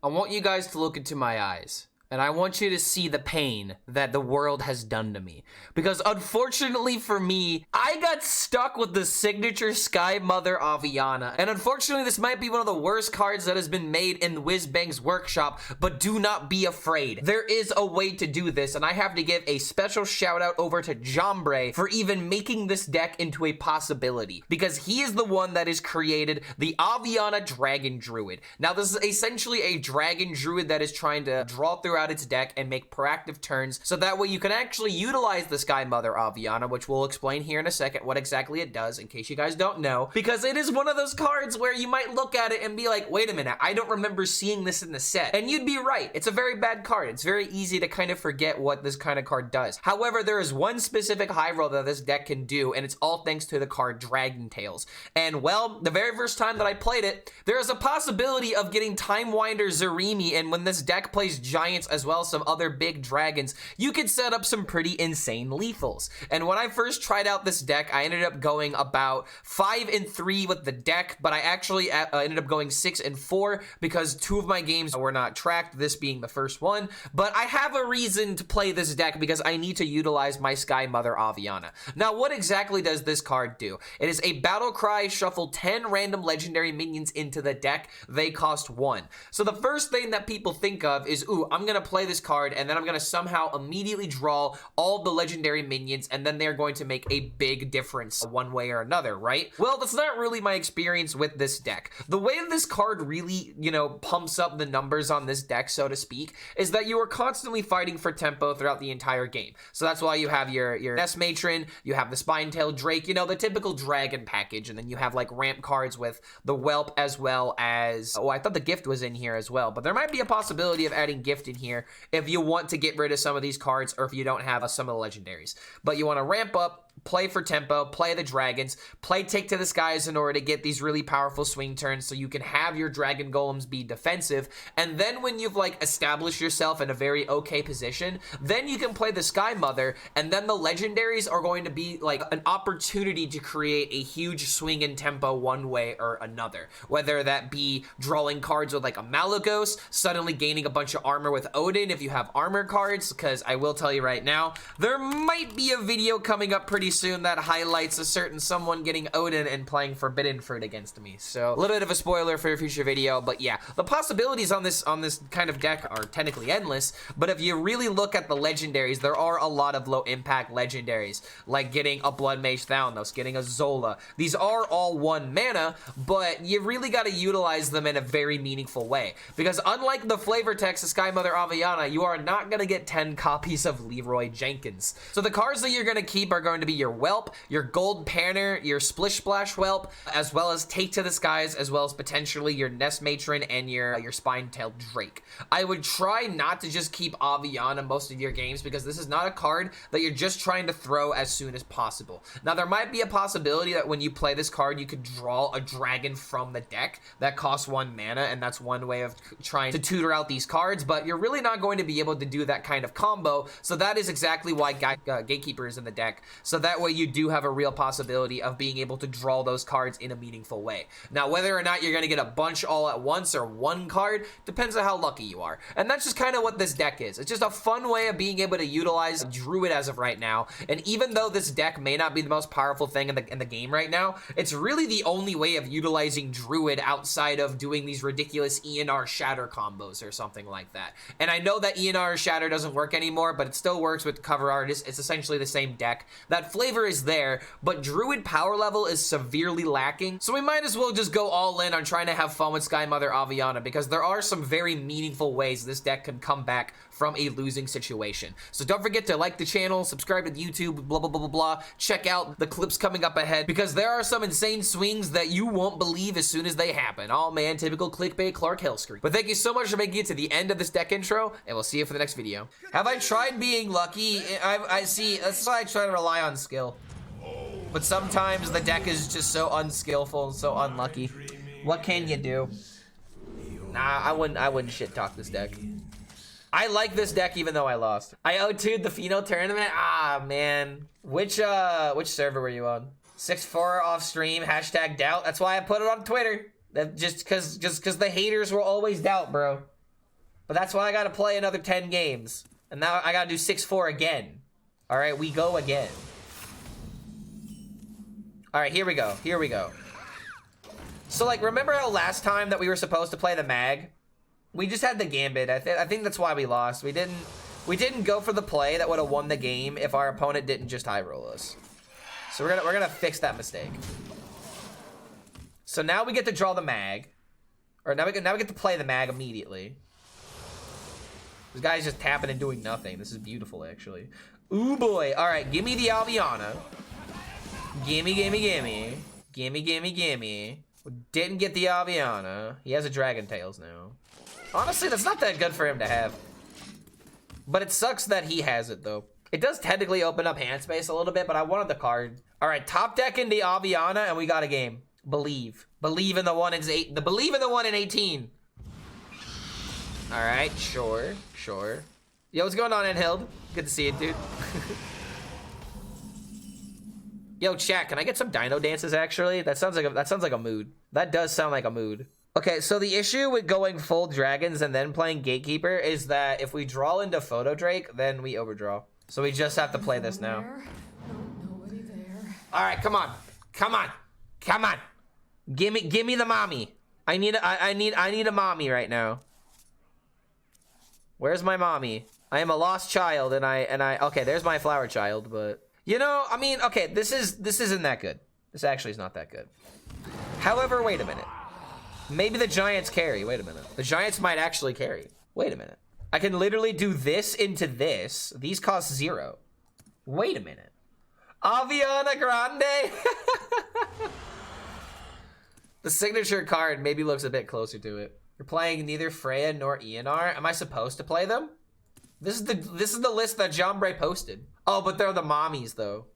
I want you guys to look into my eyes. And I want you to see the pain that the world has done to me. Because unfortunately for me, I got stuck with the signature Sky Mother Aviana. And unfortunately, this might be one of the worst cards that has been made in WHIZBANG'S workshop, but do not be afraid. There is a way to do this, and I have to give a special shout out over to Jambre for even making this deck into a possibility. Because he is the one that has created the Aviana Dragon Druid. Now, this is essentially a Dragon Druid that is trying to draw throughout its deck and make proactive turns, so that way you can actually utilize the Sky Mother Aviana, which we'll explain here in a second what exactly it does, in case you guys don't know, because it is one of those cards where you might look at it and be like, wait a minute, I don't remember seeing this in the set. And you'd be right, it's a very bad card. It's very easy to kind of forget what this kind of card does. However, there is one specific high roll that this deck can do, and it's all thanks to the card Dragon Tails. And well, the very first time that I played it, there is a possibility of getting Timewinder Zarimi, and when this deck plays giants as well as some other big dragons, you could set up some pretty insane lethals. And when I first tried out this deck, I ended up going about 5-3 with the deck, but I actually ended up going 6-4 because 2 of my games were not tracked, this being the first one. But I have a reason to play this deck because I need to utilize my Sky Mother Aviana. Now, what exactly does this card do? It is a battle cry, shuffle 10 random legendary minions into the deck. They cost 1. So the first thing that people think of is, ooh, I'm gonna play this card and then I'm gonna somehow immediately draw all the legendary minions, and then they're going to make a big difference one way or another, right? Well, that's not really my experience with this deck. The way this card really, you know, pumps up the numbers on this deck, so to speak, is that you are constantly fighting for tempo throughout the entire game. So that's why you have your Nest Matron, you have the Spine-tailed Drake, you know, the typical dragon package, and then you have like ramp cards with the Whelp as well as, oh, I thought the Gift was in here as well, but there might be a possibility of adding Gift in here if you want to get rid of some of these cards or if you don't have some of the legendaries. But you want to ramp up, play for tempo, play the dragons, play Take to the Skies in order to get these really powerful swing turns so you can have your dragon golems be defensive. And then when you've like established yourself in a very okay position, then you can play the Sky Mother, and then the legendaries are going to be like an opportunity to create a huge swing in tempo one way or another. Whether that be drawing cards with like a Malagos, suddenly gaining a bunch of armor with Odin if you have armor cards, because I will tell you right now, there might be a video coming up pretty soon that highlights a certain someone getting Odin and playing Forbidden Fruit against me. So a little bit of a spoiler for a future video, but yeah, the possibilities on this kind of deck are technically endless. But if you really look at the legendaries, there are a lot of low impact legendaries, like getting a Blood Mage Thalanos, getting a Zola. These are all 1 mana, but you really got to utilize them in a very meaningful way, because unlike the flavor text of Sky Mother Aviana, you are not going to get 10 copies of Leroy Jenkins. So the cards that you're going to keep are going to be your Whelp, your Gold Panner, your Splish Splash Whelp, as well as Take to the Skies, as well as potentially your Nest Matron and your Spine-tailed Drake. I would try not to just keep Aviana most of your games, because this is not a card that you're just trying to throw as soon as possible. Now, there might be a possibility that when you play this card, you could draw a dragon from the deck that costs 1 mana, and that's one way of trying to tutor out these cards, but you're really not going to be able to do that kind of combo, so that is exactly why Gatekeeper is in the deck, so that way you do have a real possibility of being able to draw those cards in a meaningful way. Now, whether or not you're going to get a bunch all at once or 1 card depends on how lucky you are, and that's just kind of what this deck is. It's just a fun way of being able to utilize Druid as of right now, and even though this deck may not be the most powerful thing in the game right now, it's really the only way of utilizing Druid outside of doing these ridiculous ENR Shatter combos or something like that. And I know that ENR Shatter doesn't work anymore, but it still works with cover artists. It's essentially the same deck. That flavor is there, but Druid power level is severely lacking, so we might as well just go all in on trying to have fun with Sky Mother Aviana, because there are some very meaningful ways this deck can come back from a losing situation. So don't forget to like the channel, subscribe to the YouTube, blah, blah, blah, blah, blah. Check out the clips coming up ahead, because there are some insane swings that you won't believe as soon as they happen. Oh man, typical clickbait Clark HELLSCREAM. But thank you so much for making it to the end of this deck intro, and we'll see you for the next video. Have I tried being lucky? I see, that's why I try to rely on skill. But sometimes the deck is just so unskillful and so unlucky. What can you do? Nah, I wouldn't shit talk this deck. I like this deck even though I lost. I O2'd the Pheno tournament. Ah man. Which server were you on? 6-4 off stream, #doubt. That's why I put it on Twitter. That just cause the haters will always doubt, bro. But that's why I gotta play another 10 games. And now I gotta do 6-4 again. All right, we go again. All right, here we go, here we go. So like, remember how last time that we were supposed to play the mag? We just had the gambit. I think that's why we lost. We didn't go for the play that would have won the game if our opponent didn't just high roll us. So we're gonna fix that mistake. So now we get to draw the mag, or now we get to play the mag immediately. This guy's just tapping and doing nothing. This is beautiful, actually. Ooh boy! All right, give me the Aviana. Gimme, gimme, gimme, gimme, gimme, gimme. Didn't get the Aviana. He has a Dragon Tails now. Honestly, that's not that good for him to have. But it sucks that he has it, though. It does technically open up hand space a little bit, but I wanted the card. All right, top deck into Aviana, and we got a game. Believe. Believe in the one in 18. All right, sure, sure. Yo, what's going on, Hild? Good to see you, dude. Yo, chat, can I get some dino dances, actually? That sounds like a mood. That does sound like a mood. Okay, so the issue with going full dragons and then playing Gatekeeper is that if we draw into Photo Drake, then we overdraw. So we just have to play this now. Nobody there. All right, come on, come on, come on. Give me the mommy. I need a mommy right now. Where's my mommy? I am a lost child, and I. Okay, there's my flower child, but you know, I mean, okay, this isn't that good. This actually is not that good. However, wait a minute. Maybe the Giants carry. Wait a minute. The Giants might actually carry. Wait a minute. I can literally do this into this. These cost 0. Wait a minute. Aviana Grande. The signature card maybe looks a bit closer to it. You're playing neither Freya nor ENR. Am I supposed to play them? This is the list that Jambre posted. Oh, but they're the mommies though.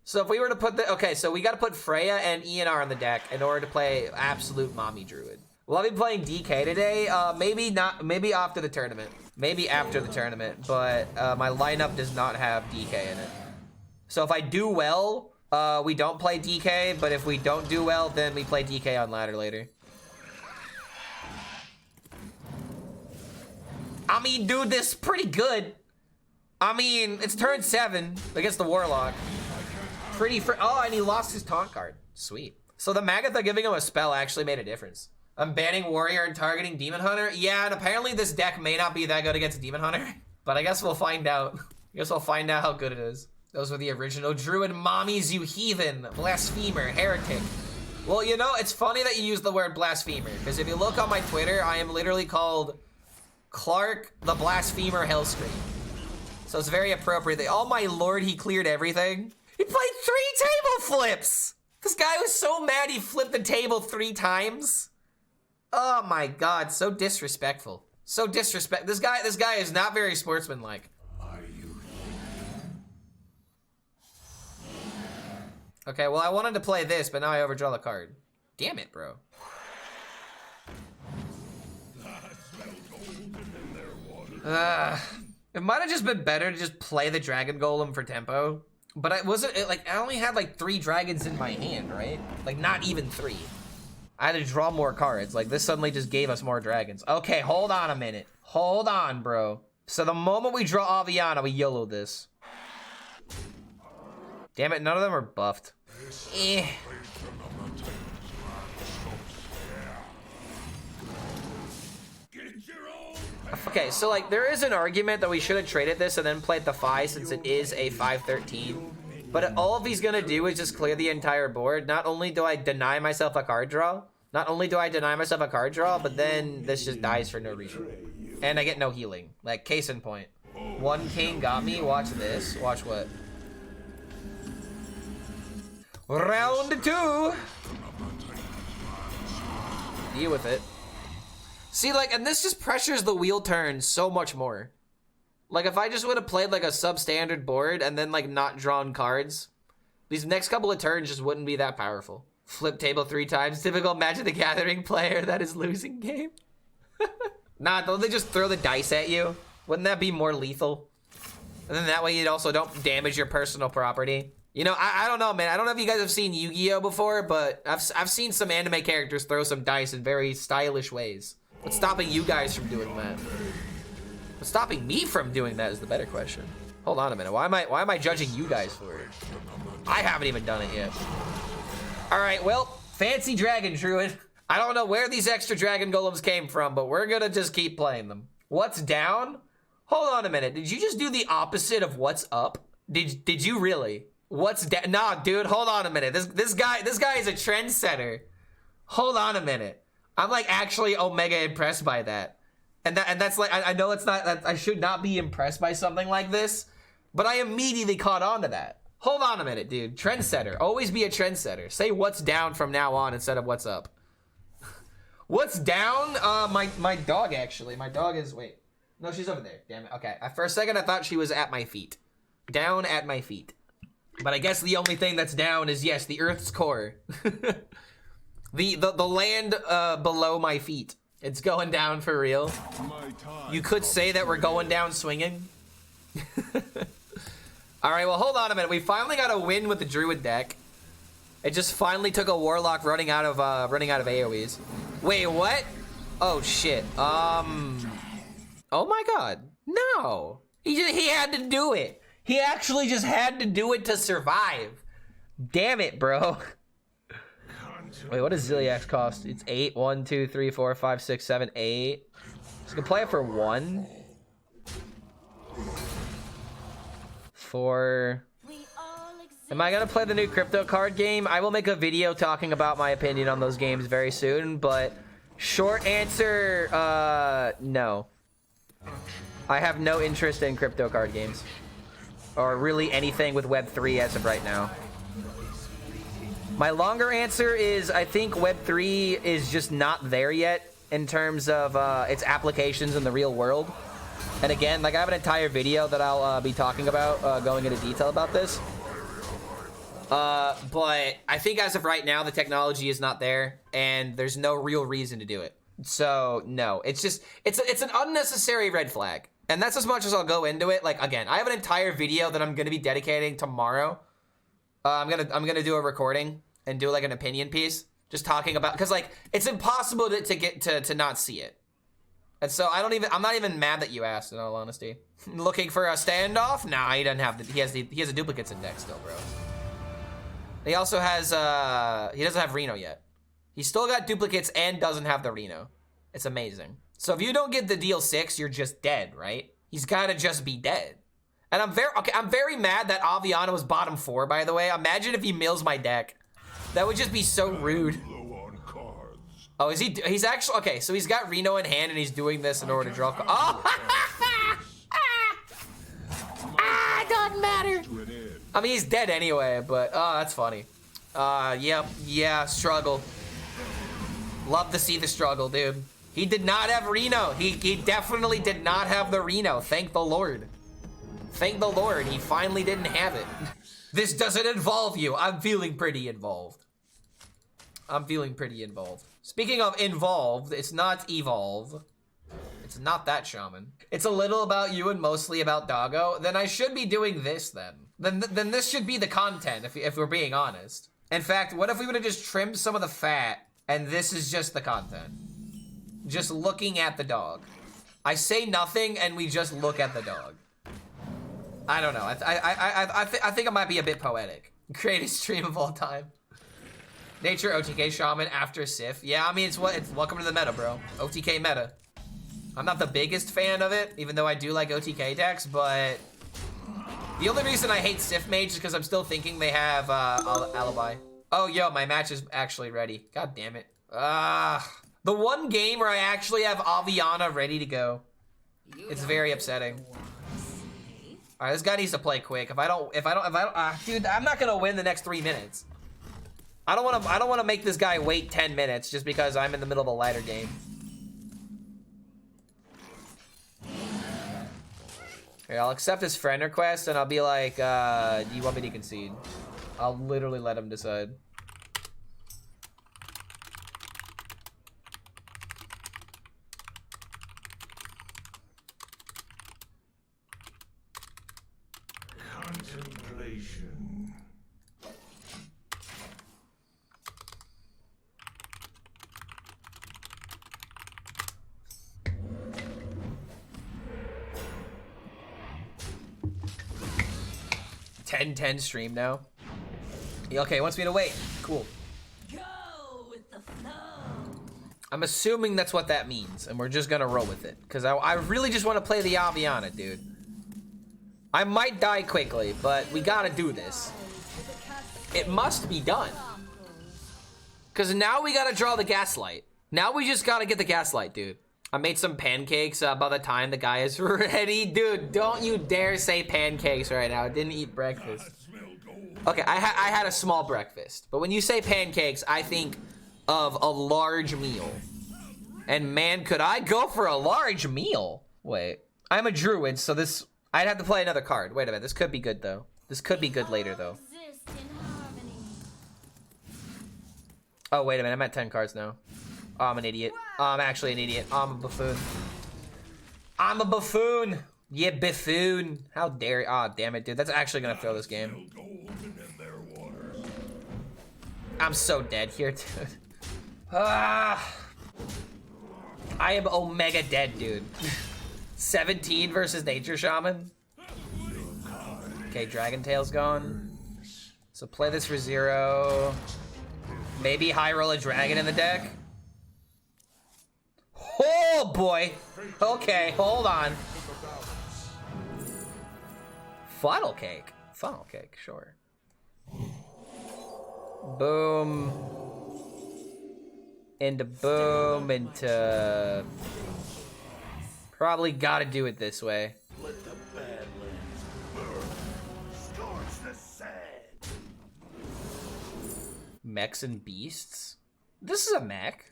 So if we were to put okay, so we got to put Freya and ENR on the deck in order to play absolute mommy Druid. Will I be playing DK today? Maybe not. Maybe after the tournament. Maybe after the tournament. But my lineup does not have DK in it. So if I do well, we don't play DK. But if we don't do well, then we play DK on ladder later. I mean, dude, this is pretty good. I mean, it's turn 7 against the Warlock. Oh, and he lost his taunt card. Sweet. So the Magatha giving him a spell actually made a difference. I'm banning Warrior and targeting Demon Hunter. Yeah, and apparently this deck may not be that good against Demon Hunter. But I guess we'll find out. I guess we'll find out how good it is. Those were the original Druid mommies, you heathen, blasphemer, heretic. Well, you know, it's funny that you use the word blasphemer, because if you look on my Twitter, I am literally called Clark the Blasphemer HELLSCREAM. So it's very appropriate that, oh my lord, he cleared everything. He played 3 table flips. This guy was so mad he flipped the table 3 times. Oh my god, so disrespectful. So disrespect. This guy is not very sportsmanlike. Okay, well I wanted to play this, but now I overdraw the card. Damn it, bro. It might have just been better to just play the Dragon Golem for tempo. But I only had like 3 dragons in my hand, right? Like not even 3. I had to draw more cards. Like this suddenly just gave us more dragons. Okay, hold on a minute. Hold on, bro. So the moment we draw Aviana, we YOLO this. Damn it, none of them are buffed. Eh. Okay, so like there is an argument that we should have traded this and then played the Phi since it is a 5/13. But all of he's gonna do is just clear the entire board. Not only do I deny myself a card draw, but then this just dies for no reason. And I get no healing. Like case in point. 1 king got me, watch this. Watch what? Round 2! Deal with it. See, like, and this just pressures the wheel turn so much more. Like, if I just would have played, like, a substandard board and then, like, not drawn cards, these next couple of turns just wouldn't be that powerful. Flip table 3 times. Typical Magic the Gathering player that is losing game. Nah, don't they just throw the dice at you? Wouldn't that be more lethal? And then that way you also don't damage your personal property. You know, I don't know, man. I don't know if you guys have seen Yu-Gi-Oh before, but I've seen some anime characters throw some dice in very stylish ways. What's stopping you guys from doing that? What's stopping me from doing that is the better question. Hold on a minute. Why am I judging you guys for it? I haven't even done it yet. All right, well, fancy dragon druid. I don't know where these extra dragon golems came from, but we're gonna just keep playing them. What's down? Hold on a minute. Did you just do the opposite of what's up? Did you really? What's down? Nah, dude, hold on a minute. This guy is a trendsetter. Hold on a minute. I'm like actually omega impressed by that. And that's like, I know it's not, that I should not be impressed by something like this, but I immediately caught on to that. Hold on a minute, dude. Trendsetter. Always be a trendsetter. Say what's down from now on instead of what's up. What's down? My dog, actually. My dog is, wait. No, she's over there. Damn it. Okay. For a second, I thought she was at my feet. Down at my feet. But I guess the only thing that's down is, yes, the Earth's core. the land below my feet. It's going down for real. You could say that we're going down swinging. All right, well, hold on a minute. We finally got a win with the Druid deck. It just finally took a Warlock running out of AoEs. Wait, what? Oh shit. Oh my god. No. He had to do it. He actually just had to do it to survive. Damn it, bro. Wait, what does Ziliax cost? It's 8. 1, 2, 3, 4, 5, 6, 7, 8. So I can play it for 1. 4. Am I gonna play the new crypto card game? I will make a video talking about my opinion on those games very soon, but short answer, no. I have no interest in crypto card games. Or really anything with Web3 as of right now. My longer answer is I think Web3 is just not there yet in terms of its applications in the real world. And again, like I have an entire video that I'll be talking about, going into detail about this. But I think as of right now, the technology is not there and there's no real reason to do it. So no, it's just, it's an unnecessary red flag. And that's as much as I'll go into it. Like, again, I have an entire video that I'm going to be dedicating tomorrow. I'm gonna do a recording and do like an opinion piece, just talking about, because like it's impossible to not see it. And so I'm not even mad that you asked, in all honesty. Looking for a standoff? Nah, he doesn't have he has a duplicates index still, bro. He also has he doesn't have Reno yet. He's still got duplicates and doesn't have the Reno. It's amazing. So if you don't get the deal 6, you're just dead, right? He's gotta just be dead. And I'm very mad that Aviana was bottom 4, by the way. Imagine if he mills my deck. That would just be so rude. Oh, is he? He's actually, okay, so he's got Reno in hand and he's doing this in order to draw. Oh! It doesn't matter. I mean, he's dead anyway, but, oh, that's funny. Yep, yeah, struggle. Love to see the struggle, dude. He did not have Reno. He definitely did not have the Reno. Thank the Lord. Thank the Lord, he finally didn't have it. This doesn't involve you. I'm feeling pretty involved. I'm feeling pretty involved. Speaking of involved, it's not evolve. It's not that shaman. It's a little about you and mostly about Doggo. Then I should be doing this then. Then this should be the content if we're being honest. In fact, what if we would have just trimmed some of the fat and this is just the content? Just looking at the dog. I say nothing and we just look at the dog. I don't know. I think it might be a bit poetic. Greatest stream of all time. Nature OTK Shaman after Sif. Yeah, I mean it's welcome to the meta, bro. OTK meta. I'm not the biggest fan of it, even though I do like OTK decks, but the only reason I hate Sif Mage is because I'm still thinking they have Alibi. Oh, yo, my match is actually ready. God damn it. The one game where I actually have Aviana ready to go. It's very upsetting. All right, this guy needs to play quick. If I don't, dude, I'm not gonna win the next 3 minutes. I don't want to make this guy wait 10 minutes just because I'm in the middle of a ladder game. Here, I'll accept his friend request and I'll be like, do you want me to concede? I'll literally let him decide. Contemplation. 10-10 stream now. Okay, he wants me to wait. Cool. Go with the flow. I'm assuming that's what that means, and we're just gonna roll with it. Because I really just want to play the Aviana, dude. I might die quickly, but we gotta do this. It must be done. Because now we gotta draw the Gaslight. Now we just gotta get the Gaslight, dude. I made some pancakes by the time the guy is ready. Dude, don't you dare say pancakes right now. I didn't eat breakfast. Okay, I had a small breakfast. But when you say pancakes, I think of a large meal. And man, could I go for a large meal? Wait, I'm a druid, so this... I'd have to play another card. Wait a minute, this could be good, though. This could be good later, though. Oh, wait a minute, I'm at 10 cards now. Oh, I'm an idiot. Oh, I'm actually an idiot. Oh, I'm a buffoon. I'm a buffoon. Yeah, buffoon. How dare you? Oh, damn it, dude. That's actually gonna throw this game. I'm so dead here, dude. Ah. I am omega dead, dude. 17 versus Nature Shaman. Okay, Dragon Tail's gone. So play this for 0. Maybe high roll a dragon in the deck. Oh boy. Okay, hold on. Funnel cake. Funnel cake, sure. Boom. Into boom, into... Probably gotta do it this way. Let the badlands burn. Scorch the sand. Mechs and beasts? This is a mech.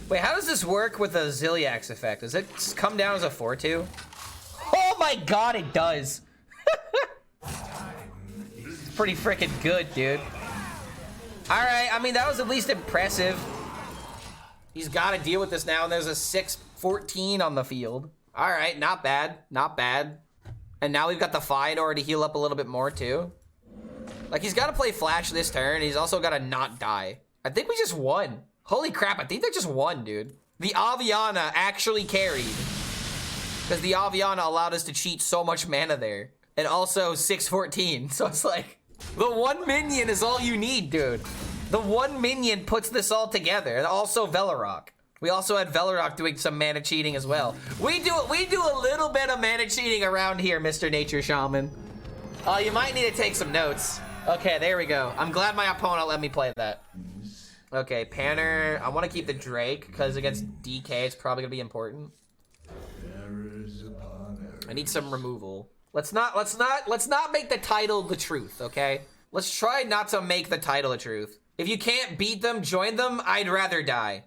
Wait, how does this work with the Ziliax effect? Does it come down as a 4-2? Oh my god, it does! It's pretty freaking good, dude. Alright, I mean, that was at least impressive. He's gotta deal with this now, and there's a 6-14 on the field. Alright, not bad, not bad. And now we've got the Fyodor to heal up a little bit more, too. Like, he's gotta play Flash this turn, he's also gotta not die. I think we just won. Holy crap, I think they just won, dude. The Aviana actually carried. Because the Aviana allowed us to cheat so much mana there. And also 6-14, so it's like... The one minion is all you need, dude. The one minion puts this all together. And also Velarok. We also had Velarok doing some mana cheating as well. We do a little bit of mana cheating around here, Mr. Nature Shaman. Oh, you might need to take some notes. Okay, there we go. I'm glad my opponent let me play that. Okay, Panner. I want to keep the Drake because against DK, it's probably gonna be important. I need some removal. Let's not make the title the truth, okay? Let's try not to make the title the truth. If you can't beat them, join them. I'd rather die.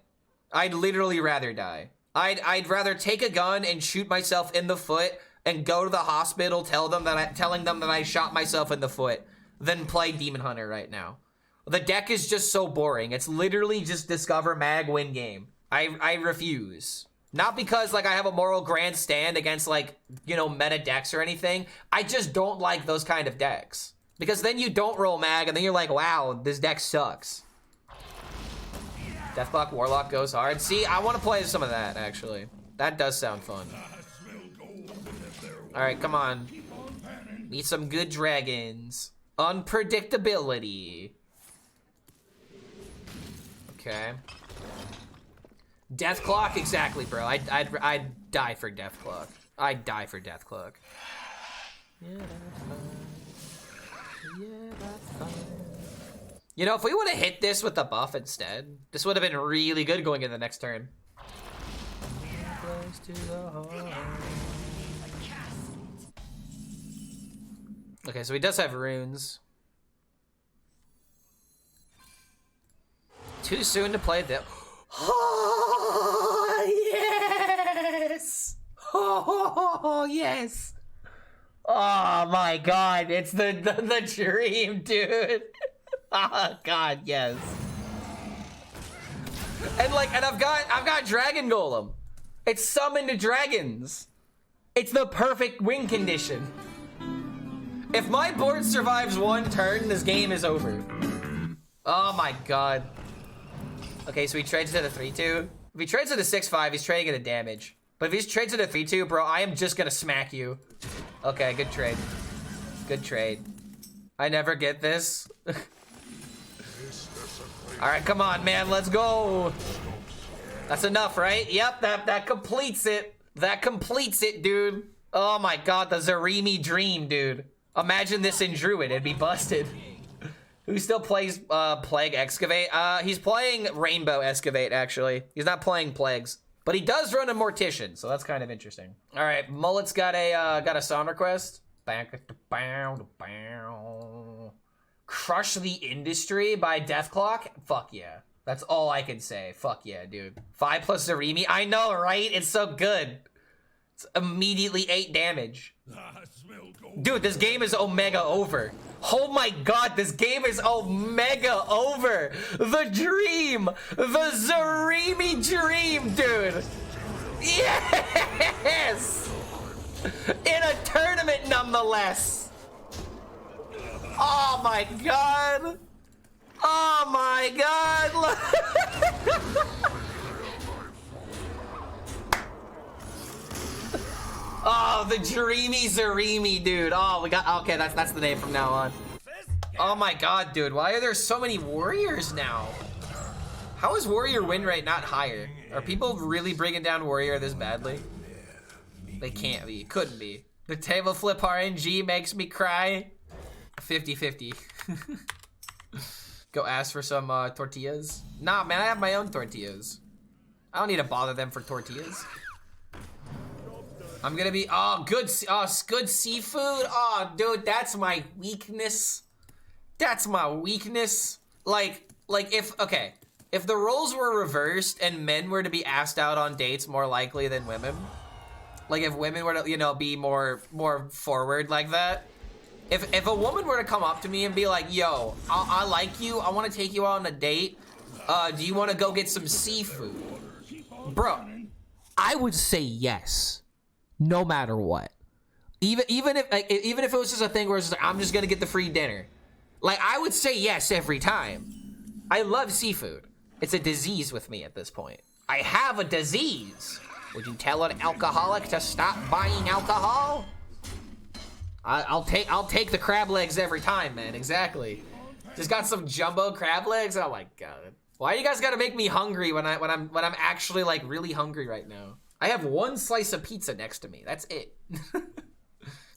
I'd literally rather die. I'd rather take a gun and shoot myself in the foot and go to the hospital, telling them that I shot myself in the foot than play Demon Hunter right now. The deck is just so boring. It's literally just discover mag win game. I refuse. Not because like I have a moral grandstand against like, you know, meta decks or anything. I just don't like those kind of decks. Because then you don't roll mag and then you're like, wow, this deck sucks. Deathclock Warlock goes hard. See, I want to play some of that actually. That does sound fun. Alright, come on. Need some good dragons. Unpredictability. Okay. Deathclock, exactly, bro. I'd die for Deathclock. I'd die for Deathclock. Yeah, that's fine. Yeah, that's fine. You know, if we would have hit this with the buff instead, this would have been really good going in the next turn. Okay, so he does have runes. Too soon to play the... Oh, yes! Oh, yes! Oh my god, it's the dream, dude. Oh god, yes. And like, and I've got Dragon Golem. It's summoned to dragons. It's the perfect win condition. If my board survives one turn, this game is over. Oh my god. Okay, so he trades to the 3-2. If he trades to the 6-5, he's trading at a damage. But if he trades to the 3-2, bro, I am just gonna smack you. Okay, good trade. Good trade. I never get this. All right, come on, man. Let's go. That's enough, right? Yep, that completes it. That completes it, dude. Oh my god, the Zarimi dream, dude. Imagine this in Druid. It'd be busted. Who still plays Plague Excavate? He's playing Rainbow Excavate, actually. He's not playing Plagues. But he does run a Mortician, so that's kind of interesting. All right, Mullet's got a song request. Crush the Industry by Deathclock? Fuck yeah. That's all I can say. Fuck yeah, dude. 5 plus Zarimi? I know, right? It's so good. It's immediately 8 damage. Dude, this game is Omega over. Oh my god, this game is Omega over. The dream. The Zarimi dream, dude. Yes! In a tournament, nonetheless. Oh my god. Oh my god. Oh, the Dreamy Zarimi, dude. Oh, we got, okay, that's the name from now on. Oh my god, dude. Why are there so many warriors now? How is warrior win rate not higher? Are people really bringing down warrior this badly? They can't be. Couldn't be. The table flip RNG makes me cry. 50-50. Go ask for some tortillas. Nah, man, I have my own tortillas. I don't need to bother them for tortillas. I'm gonna be, good seafood. Oh, dude, that's my weakness. That's my weakness. Like if the roles were reversed and men were to be asked out on dates more likely than women, like if women were to, you know, be more forward like that. If a woman were to come up to me and be like, yo, I like you, I want to take you out on a date. Do you want to go get some seafood? Bro, I would say yes. No matter what, even if it was just a thing where it's just like, I'm just gonna get the free dinner, like I would say yes every time. I love seafood. It's a disease with me at this point. I have a disease. Would you tell an alcoholic to stop buying alcohol? I'll take the crab legs every time, man. Exactly. Just got some jumbo crab legs. Oh my god. Why you guys gotta make me hungry when I'm actually like really hungry right now? I have 1 slice of pizza next to me. That's it.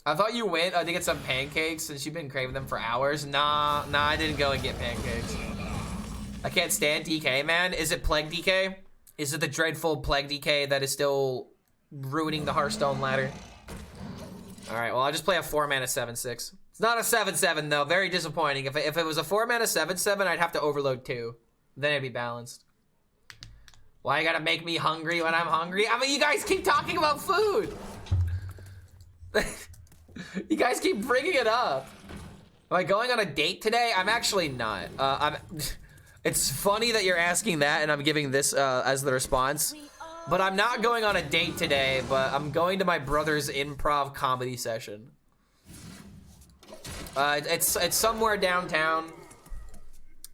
I thought you went to get some pancakes since you've been craving them for hours. Nah, I didn't go and get pancakes. I can't stand DK, man. Is it Plague DK? Is it the dreadful Plague DK that is still ruining the Hearthstone ladder? All right, well, I'll just play a 4-mana 7/6. It's not a 7/7 though. Very disappointing. If it was a 4-mana 7/7, I'd have to overload 2. Then it'd be balanced. Why you gotta make me hungry when I'm hungry? I mean, you guys keep talking about food. You guys keep bringing it up. Am I going on a date today? I'm actually not. It's funny that you're asking that and I'm giving this as the response. But I'm not going on a date today, but I'm going to my brother's improv comedy session. It's somewhere downtown.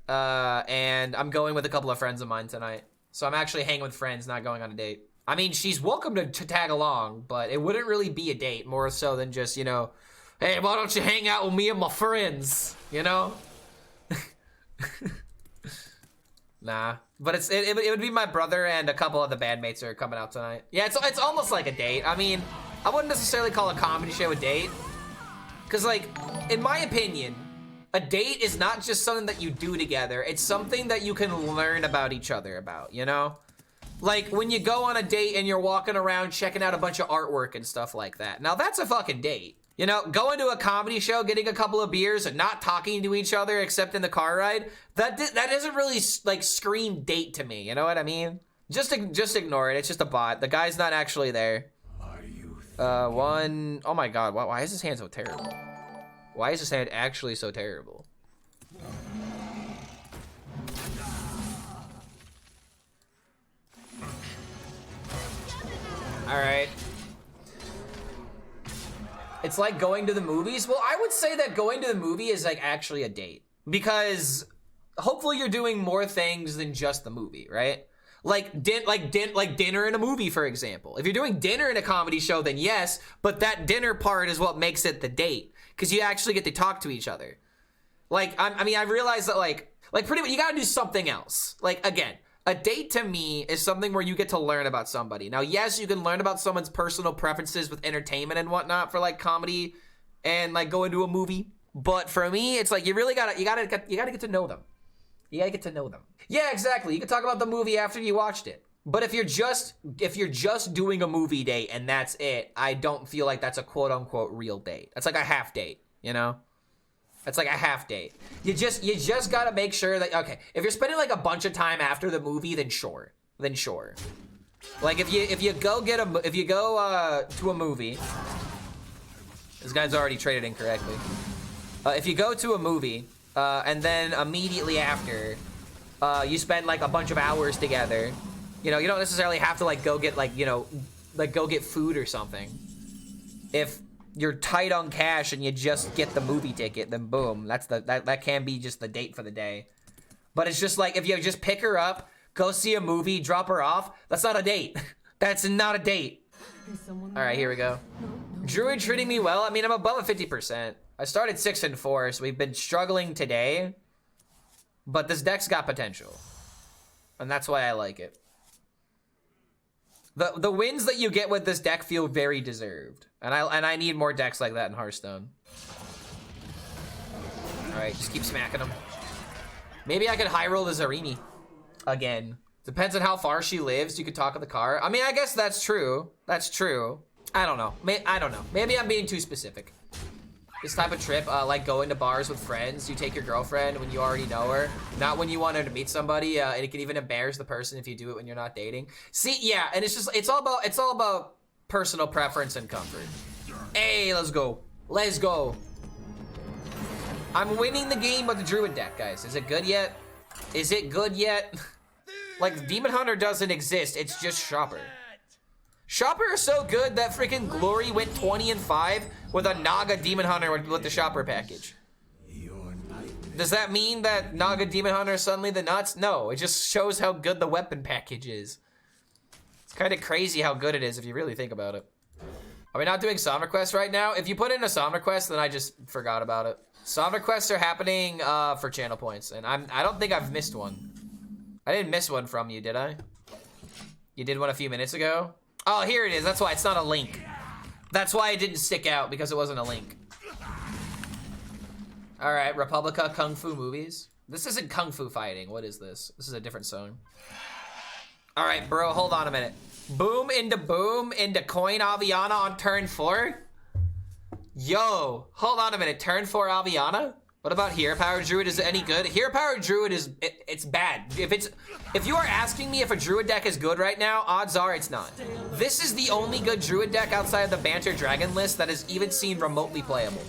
And I'm going with a couple of friends of mine tonight. So I'm actually hanging with friends, not going on a date. I mean, she's welcome to tag along, but it wouldn't really be a date, more so than just, you know, hey, why don't you hang out with me and my friends, you know? Nah, but it would be my brother and a couple of the bandmates are coming out tonight. Yeah, it's almost like a date. I mean, I wouldn't necessarily call a comedy show a date. Cause like, in my opinion, a date is not just something that you do together. It's something that you can learn about each other about, you know? Like when you go on a date and you're walking around checking out a bunch of artwork and stuff like that. Now that's a fucking date. You know, going to a comedy show, getting a couple of beers and not talking to each other except in the car ride, that doesn't really like scream date to me, you know what I mean? Just ignore it, it's just a bot. The guy's not actually there. Oh my god, why is his hand so terrible? Why is his hand actually so terrible? Alright. It's like going to the movies. Well, I would say that going to the movie is like actually a date. Because hopefully you're doing more things than just the movie, right? Like dinner and a movie, for example. If you're doing dinner in a comedy show, then yes, but that dinner part is what makes it the date, because you actually get to talk to each other. Like, I mean, I realize that like pretty much you gotta do something else. Like, again, a date to me is something where you get to learn about somebody. Now, yes, you can learn about someone's personal preferences with entertainment and whatnot for like comedy and like go into a movie. But for me, it's like you really gotta get to know them. You gotta get to know them. Yeah, exactly. You can talk about the movie after you watched it. But if you're just doing a movie date and that's it, I don't feel like that's a quote unquote real date. That's like a half date, you know? That's like a half date. You just gotta make sure that, okay, if you're spending like a bunch of time after the movie, then sure. Like if you go to a movie, this guy's already traded incorrectly. If you go to a movie, and then immediately after, you spend like a bunch of hours together, you know, you don't necessarily have to like go get like, you know, like go get food or something. If you're tight on cash and you just get the movie ticket, then boom, that can be just the date for the day. But it's just like, if you just pick her up, go see a movie, drop her off, that's not a date. That's not a date. All right, here we go. Druid treating me well. I mean, I'm above a 50%. I started 6 and 4, so we've been struggling today, but this deck's got potential, and that's why I like it. The wins that you get with this deck feel very deserved, and I need more decks like that in Hearthstone. All right, just keep smacking them. Maybe I could high roll the Zarimi again. Depends on how far she lives. You could talk to the car. I mean, I guess that's true. That's true. I don't know. I don't know. Maybe I'm being too specific. This type of trip, like going to bars with friends, you take your girlfriend when you already know her, not when you want her to meet somebody, and it can even embarrass the person if you do it when you're not dating. See, yeah, and it's all about personal preference and comfort. Hey, let's go. Let's go. I'm winning the game with the Druid deck, guys. Is it good yet? Is it good yet? Like, Demon Hunter doesn't exist, it's just Shopper. Shopper is so good that freaking Glory went 20 and 5 with a Naga Demon Hunter with the Shopper package. Does that mean that Naga Demon Hunter is suddenly the nuts? No, it just shows how good the weapon package is. It's kind of crazy how good it is if you really think about it. Are we not doing Somnus Quests right now? If you put in a Somnus Quest, then I just forgot about it. Somnus Quests are happening for channel points, and I don't think I've missed one. I didn't miss one from you, did I? You did one a few minutes ago? Oh, here it is. That's why it's not a link. That's why it didn't stick out, because it wasn't a link. All right, Republica Kung Fu movies. This isn't Kung Fu fighting. What is this? This is a different song. All right, bro, hold on a minute. Boom into coin Aviana on turn 4? Yo, hold on a minute. Turn 4 Aviana? What about Hero Power Druid? Is it any good? Hero Power Druid is, it's bad. If you are asking me if a Druid deck is good right now, odds are it's not. This is the only good Druid deck outside of the Banter Dragon list that has even seen remotely playable.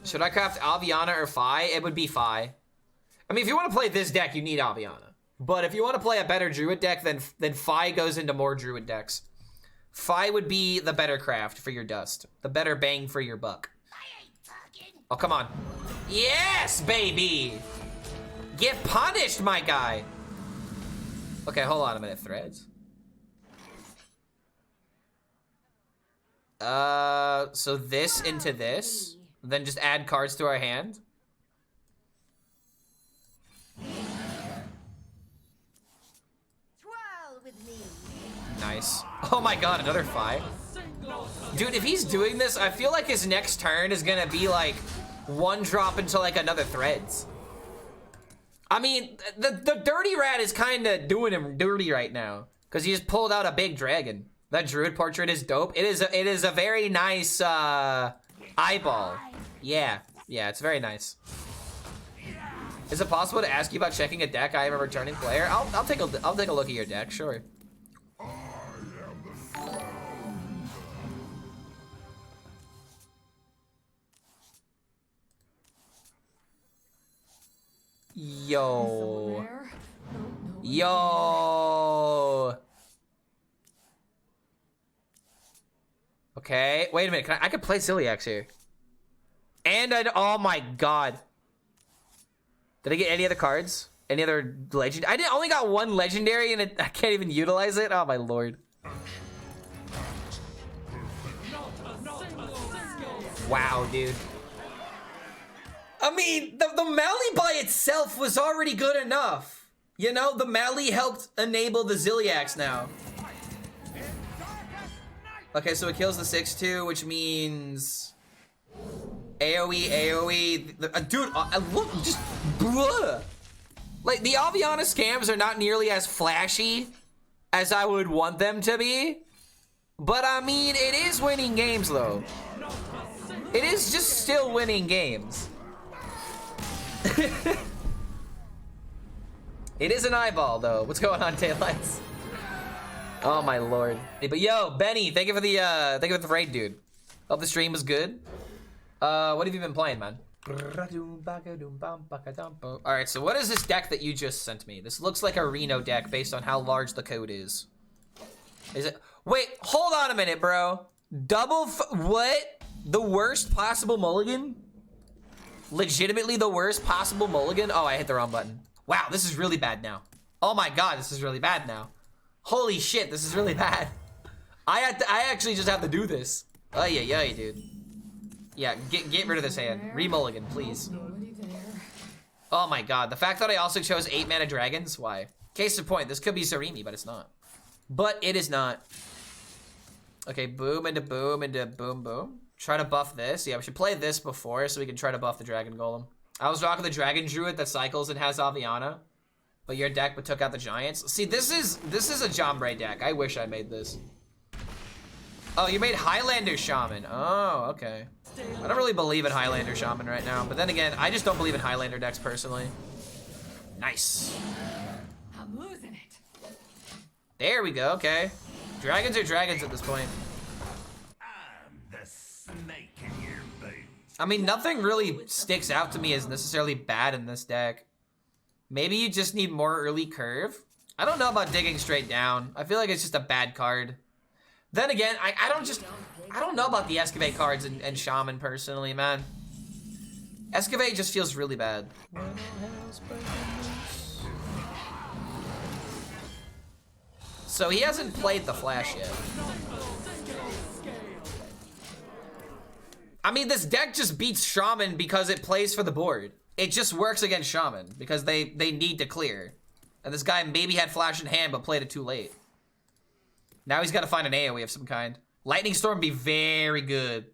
Should I craft Aviana or Fi? It would be Fi. I mean, if you want to play this deck, you need Aviana. But if you want to play a better Druid deck, then Fi goes into more Druid decks. Fi would be the better craft for your dust. The better bang for your buck. Oh, come on. Yes, baby! Get punished, my guy! Okay, hold on a minute. Threads? So this into this, then just add cards to our hand. Nice. Oh my god, another 5. Dude, if he's doing this, I feel like his next turn is gonna be like 1 drop into like another Threads. I mean, the Dirty Rat is kind of doing him dirty right now because he just pulled out a big dragon. That Druid portrait is dope. It is a very nice eyeball. Yeah, it's very nice. Is it possible to ask you about checking a deck? I am a returning player. I'll take a look at your deck, sure. Yo. Okay, wait a minute. I could play Celiax here. And oh my god. Did I get any other cards? Any other legend? I only got one legendary and I can't even utilize it. Oh my lord. Wow, dude. I mean, the Mally by itself was already good enough. You know, the Mally helped enable the Zilliax now. Okay, so it kills the 6-2, which means AoE. Dude, look, just blah. Like, the Aviana scams are not nearly as flashy as I would want them to be. But, I mean, it is winning games, though. It is just still winning games. It is an eyeball, though. What's going on, Taillights? Oh, my lord. But, yo, Benny, thank you for the raid, dude. Hope the stream was good. What have you been playing, man? Alright, so what is this deck that you just sent me? This looks like a Reno deck based on how large the code is. Is it? Wait, hold on a minute, bro. What? The worst possible mulligan? Legitimately the worst possible mulligan? Oh, I hit the wrong button. Wow, this is really bad now. Oh my god, this is really bad now. Holy shit, this is really bad. I actually just have to do this. Oh yeah, dude. Yeah, get rid of this hand. Re-mulligan, please. Oh my god, the fact that I also chose 8 mana dragons? Why? Case in point, this could be Zarimi, but it's not. But it is not. Okay, boom into boom into boom boom. Try to buff this. Yeah, we should play this before so we can try to buff the dragon golem. I was rocking the dragon druid that cycles and has Aviana. But your deck but took out the giants. See, this is a Jambre deck. I wish I made this. Oh, you made Highlander Shaman. Oh, okay. I don't really believe in Highlander Shaman right now. But then again, I just don't believe in Highlander decks personally. Nice. I'm losing it. There we go, okay. Dragons are dragons at this point. I'm the snake in your boots. I mean, nothing really sticks out to me as necessarily bad in this deck. Maybe you just need more early curve. I don't know about digging straight down. I feel like it's just a bad card. Then again, I don't know about the Excavate cards and Shaman personally, man. Excavate just feels really bad. So he hasn't played the Flash yet. I mean, this deck just beats Shaman because it plays for the board. It just works against Shaman because they need to clear. And this guy maybe had Flash in hand but played it too late. Now he's got to find an AoE of some kind. Lightning Storm be very good.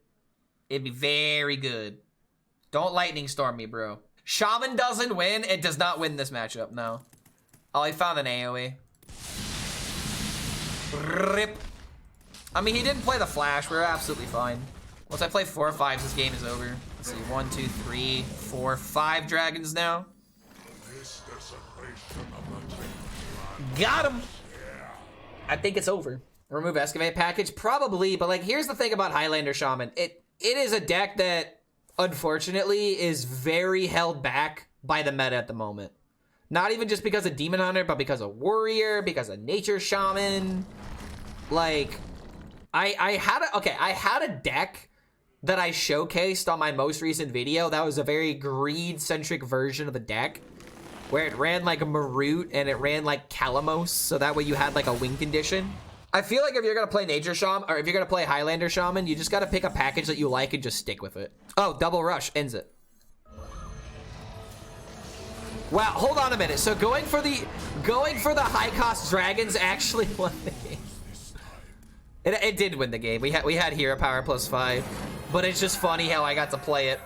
It'd be very good. Don't Lightning Storm me, bro. Shaman doesn't win. It does not win this matchup, no. Oh, he found an AoE. Rip. I mean, he didn't play the Flash. We're absolutely fine. Once I play 4 or 5, this game is over. Let's see, 1, 2, 3, 4, 5 dragons now. Got him. I think it's over. Remove Excavate package? Probably, but like, here's the thing about Highlander Shaman. It is a deck that, unfortunately, is very held back by the meta at the moment. Not even just because of Demon Hunter, but because of Warrior, because of Nature Shaman. Like, I had a deck that I showcased on my most recent video that was a very greed-centric version of the deck, where it ran like a Marut and it ran like Kalamos, so that way you had like a win condition. I feel like if you're gonna play Nature Shaman, or if you're gonna play Highlander Shaman, you just gotta pick a package that you like and just stick with it. Oh, Double Rush ends it. Wow, hold on a minute. So going for the high cost dragons actually won the game. It did win the game. We had hero power +5, but it's just funny how I got to play it.